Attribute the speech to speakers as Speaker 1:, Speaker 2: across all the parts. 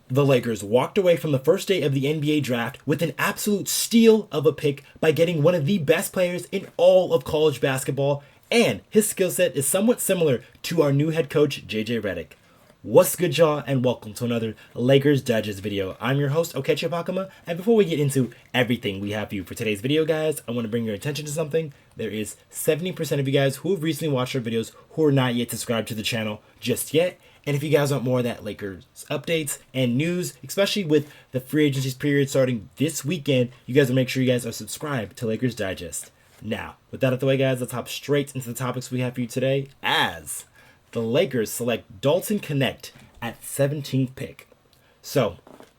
Speaker 1: The Lakers walked away from the first day of the NBA draft with an absolute steal of a pick by getting one of the best players in all of college basketball, and his skill set is somewhat similar to our new head coach, JJ Redick. What's good, y'all, and welcome to another Lakers Digest video. I'm your host, Okechi Apakama, and before we get into everything we have for you for today's video, guys, I want to bring your attention to something. There is 70% of you guys who have recently watched our videos who are not yet subscribed to the channel just yet. And if you guys want more of that Lakers updates and news, especially with the free agency period starting this weekend, you guys will make sure you guys are subscribed to Lakers Digest. Now, with that out the way, guys, let's hop straight into the topics we have for you today as the Lakers select Dalton Knecht at 17th pick. So,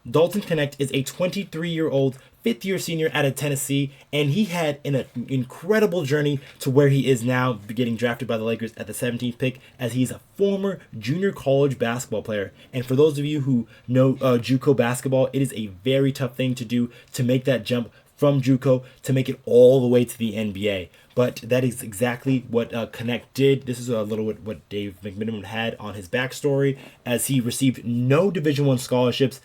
Speaker 1: Dalton Knecht is a 23-year-old fifth-year senior out of Tennessee, and he had an incredible journey to where he is now, getting drafted by the Lakers at the 17th pick, as he's a former junior college basketball player. And for those of you who know JUCO basketball, it is a very tough thing to do to make that jump from JUCO to make it all the way to the NBA. But that is exactly what Knecht did. This is a little bit what Dave McMenamin had on his backstory, as he received no Division I scholarships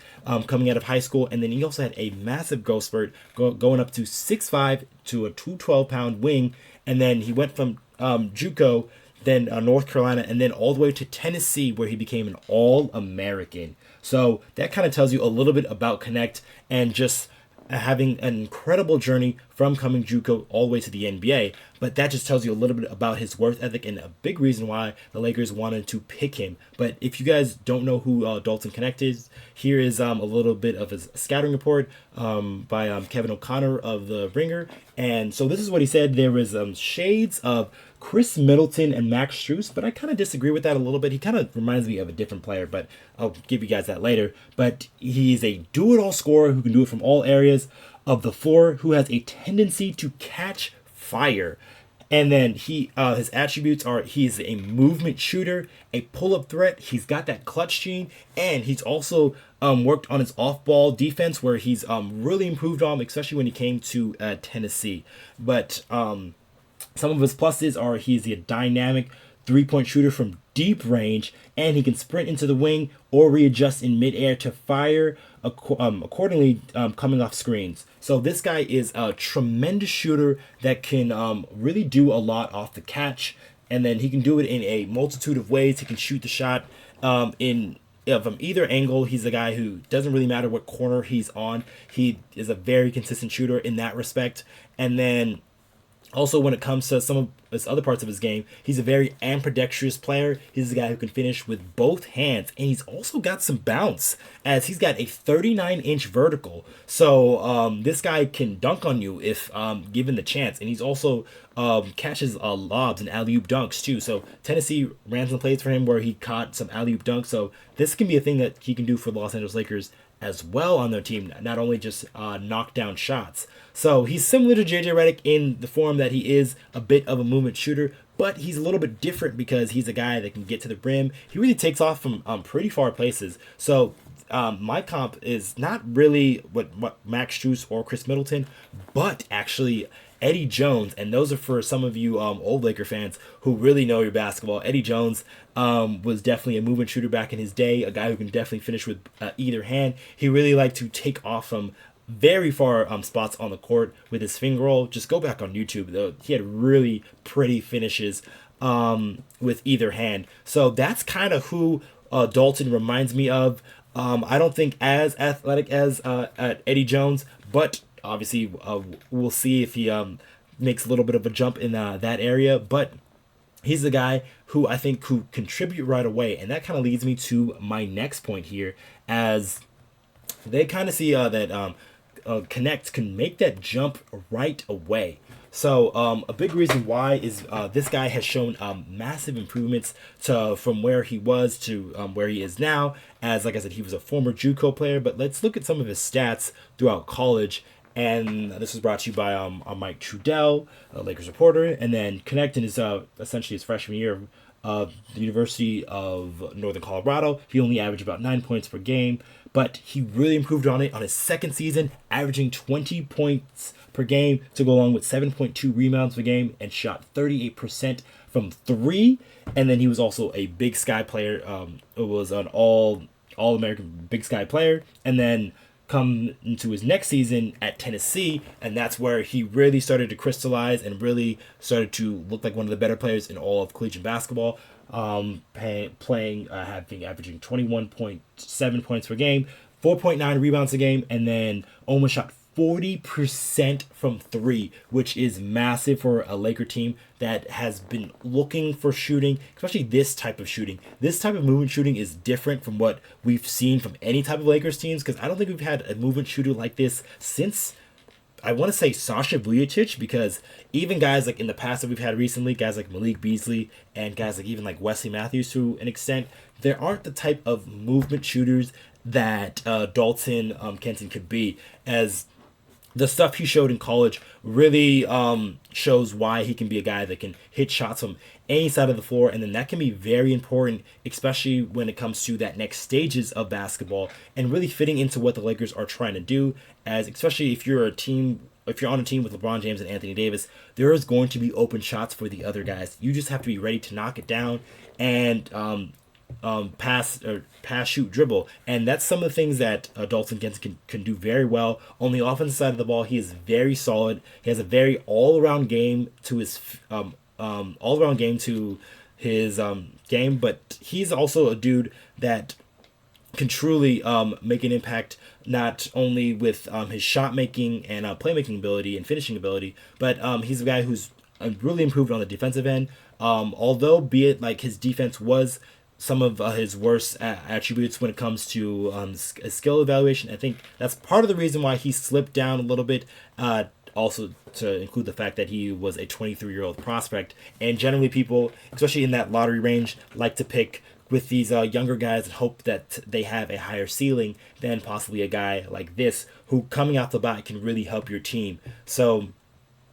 Speaker 1: coming out of high school, and then he also had a massive growth spurt going up to 6'5" to a 212-pound wing, and then he went from JUCO, then North Carolina, and then all the way to Tennessee, where he became an All-American. So that kind of tells you a little bit about Knecht and just having an incredible journey from coming JUCO all the way to the NBA, but that just tells you a little bit about his work ethic and a big reason why the Lakers wanted to pick him. But if you guys don't know who Dalton Knecht is, here is a little bit of his scouting report by Kevin O'Connor of The Ringer. And so this is what he said. There was shades of Chris Middleton and Max Strus, but I kind of disagree with that a little bit. He kind of reminds me of a different player, but I'll give you guys that later. But he's a do-it-all scorer who can do it from all areas of the floor, who has a tendency to catch fire. And then his attributes are he's a movement shooter, a pull-up threat, he's got that clutch gene, and he's also worked on his off-ball defense, where he's really improved on, especially when he came to Tennessee. But some of his pluses are he's a dynamic three-point shooter from deep range, and he can sprint into the wing or readjust in midair to fire accordingly coming off screens. So this guy is a tremendous shooter that can really do a lot off the catch, and then he can do it in a multitude of ways. He can shoot the shot from either angle. He's a guy who doesn't really matter what corner he's on. He is a very consistent shooter in that respect. And then also, when it comes to some of his other parts of his game, he's a very ambidextrous player. He's a guy who can finish with both hands, and he's also got some bounce, as he's got a 39-inch vertical. So this guy can dunk on you if given the chance, and he's also catches lobs and alley-oop dunks too. So Tennessee ran some plays for him where he caught some alley-oop dunks. So this can be a thing that he can do for the Los Angeles Lakers as well on their team, not only just knock down shots. So he's similar to JJ Redick in the form that he is a bit of a movement shooter, but he's a little bit different because he's a guy that can get to the rim. He really takes off from pretty far places. So my comp is not really what Max Strus or Chris Middleton, but actually Eddie Jones, and those are for some of you old Laker fans who really know your basketball. Eddie Jones was definitely a movement shooter back in his day, a guy who can definitely finish with either hand. He really liked to take off from very far spots on the court with his finger roll. Just go back on YouTube, though. He had really pretty finishes with either hand. So that's kind of who Dalton reminds me of. I don't think as athletic as Eddie Jones, but obviously we'll see if he makes a little bit of a jump in that area. But he's the guy who I think could contribute right away. And that kind of leads me to my next point here, as they kind of see that Knecht can make that jump right away. So a big reason why is this guy has shown massive improvements from where he was to where he is now. As like I said, he was a former JUCO player, but let's look at some of his stats throughout college. And this was brought to you by Mike Trudell, a Lakers reporter. And then Knecht in his essentially his freshman year of the University of Northern Colorado, he only averaged about 9 points per game, but he really improved on it on his second season, averaging 20 points per game to go along with 7.2 rebounds per game, and shot 38% from three. And then he was also a Big Sky player. It was an all All-American Big Sky player, and then come into his next season at Tennessee, and that's where he really started to crystallize and really started to look like one of the better players in all of collegiate basketball. Averaging 21.7 points per game, 4.9 rebounds a game, and then almost shot 40% from three, which is massive for a Laker team that has been looking for shooting, especially this type of shooting. This type of movement shooting is different from what we've seen from any type of Lakers teams, because I don't think we've had a movement shooter like this since, I want to say, Sasha Vujacic, because even guys like in the past that we've had recently, guys like Malik Beasley and guys like even like Wesley Matthews to an extent, there aren't the type of movement shooters that Dalton Knecht could be, as the stuff he showed in college really shows why he can be a guy that can hit shots from any side of the floor, and then that can be very important, especially when it comes to that next stages of basketball and really fitting into what the Lakers are trying to do. As especially if you're on a team with LeBron James and Anthony Davis, there is going to be open shots for the other guys. You just have to be ready to knock it down and pass, shoot, dribble, and that's some of the things that Dalton Knecht can do very well. On the offensive side of the ball, he is very solid. He has a very all-around game to his game, but he's also a dude that can truly make an impact, not only with his shot making and playmaking ability and finishing ability, but he's a guy who's really improved on the defensive end. Although, be it like his defense was some of his worst attributes when it comes to skill evaluation, I think that's part of the reason why he slipped down a little bit. Also, to include the fact that he was a 23-year-old prospect, and generally people, especially in that lottery range, like to pick with these younger guys and hope that they have a higher ceiling than possibly a guy like this, who coming out the bat can really help your team. So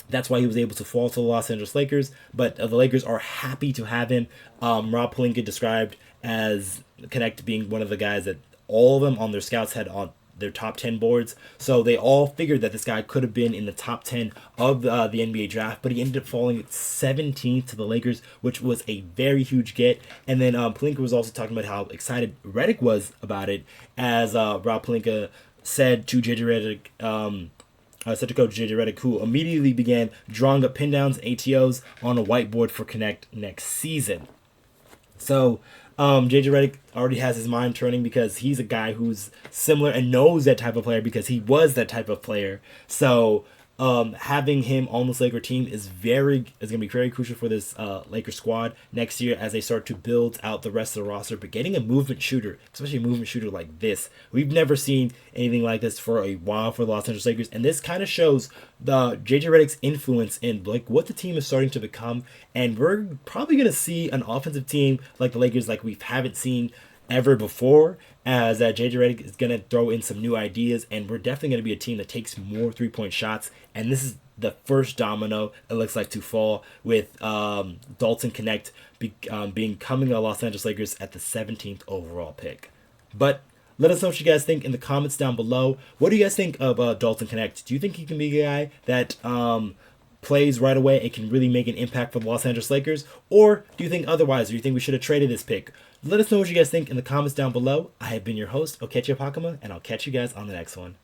Speaker 1: that's why he was able to fall to the Los Angeles Lakers, but the Lakers are happy to have him. Rob Pelinka described as Knecht being one of the guys that all of them on their scouts had on their top 10 boards. So they all figured that this guy could have been in the top 10 of the NBA draft, but he ended up falling 17th to the Lakers, which was a very huge get. And then Pelinka was also talking about how excited Redick was about it, as Rob Pelinka said to JJ Redick, said to coach JJ Redick, who immediately began drawing up pin downs and ATOs on a whiteboard for Knecht next season. So JJ Redick already has his mind turning, because he's a guy who's similar and knows that type of player because he was that type of player. So having him on this Laker team is going to be very crucial for this Laker squad next year as they start to build out the rest of the roster. But getting a movement shooter, especially a movement shooter like this, we've never seen anything like this for a while for the Los Angeles Lakers, and this kind of shows the JJ Redick's influence in like what the team is starting to become. And we're probably going to see an offensive team like the Lakers like we haven't seen ever before, as JJ Redick is going to throw in some new ideas, and we're definitely going to be a team that takes more three-point shots. And this is the first domino, it looks like, to fall, with Dalton Knecht becoming the Los Angeles Lakers at the 17th overall pick. But let us know what you guys think in the comments down below. What do you guys think of Dalton Knecht? Do you think he can be a guy that plays right away and can really make an impact for the Los Angeles Lakers? Or do you think otherwise? Or do you think we should have traded this pick? Let us know what you guys think in the comments down below. I have been your host, Okechi Apakama, and I'll catch you guys on the next one.